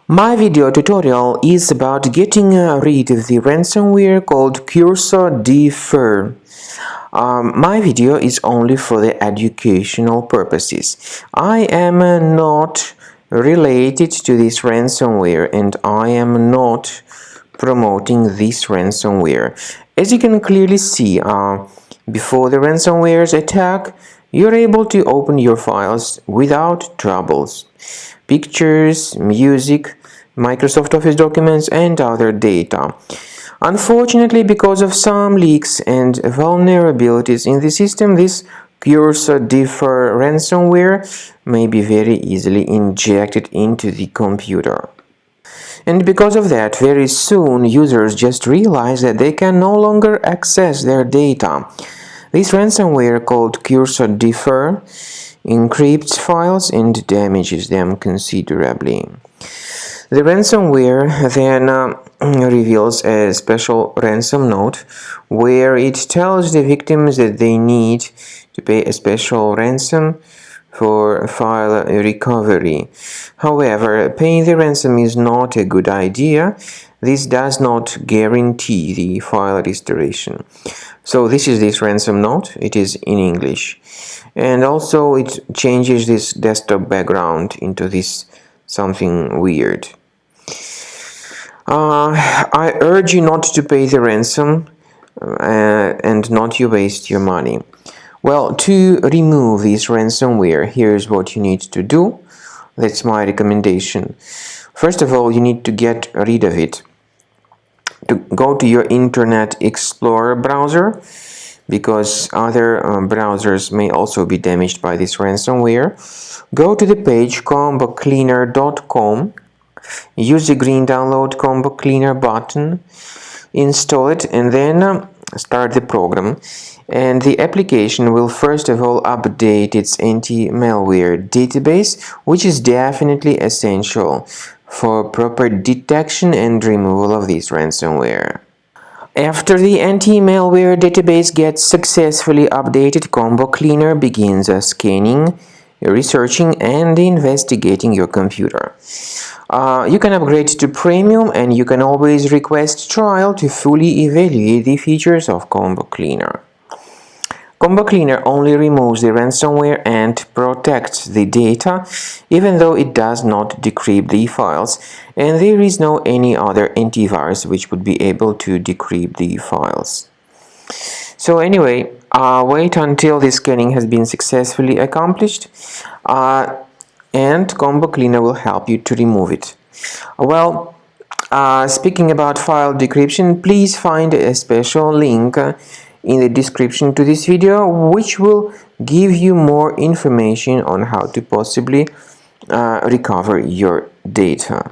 My video tutorial is about getting rid of the ransomware called CursoDFIR. My video is only for the educational purposes. I am not related to this ransomware and I am not promoting this ransomware. As you can clearly see, before the ransomware's attack, you're able to open your files without troubles. Pictures, music, Microsoft Office documents, and other data. Unfortunately, because of some leaks and vulnerabilities in the system, this CursoDFIR ransomware may be very easily injected into the computer. And because of that, very soon users just realize that they can no longer access their data. This ransomware called CursoDFIR encrypts files and damages them considerably. The ransomware then reveals a special ransom note where it tells the victims that they need to pay a special ransom for file recovery. However, paying the ransom is not a good idea. This does not guarantee the file restoration. So this is this ransom note. It is in English. And also it changes this desktop background into this something weird. I urge you not to pay the ransom and not to waste your money. Well, to remove this ransomware, here's what you need to do. That's my recommendation. First of all, you need to get rid of it. To go to your Internet Explorer browser, because other browsers may also be damaged by this ransomware. Go to the page combocleaner.com, use the green download Combo Cleaner button, install it, and then start the program. And the application will first of all update its anti-malware database, which is definitely essential for proper detection and removal of this ransomware. After the anti-malware database gets successfully updated, Combo Cleaner begins scanning, researching, and investigating your computer. You can upgrade to Premium, and you can always request trial to fully evaluate the features of Combo Cleaner. Combo Cleaner only removes the ransomware and protects the data, even though it does not decrypt the files, and there is no any other antivirus which would be able to decrypt the files. So anyway, wait until the scanning has been successfully accomplished, and Combo Cleaner will help you to remove it. Well, speaking about file decryption, please find a special link in the description to this video, which will give you more information on how to possibly recover your data.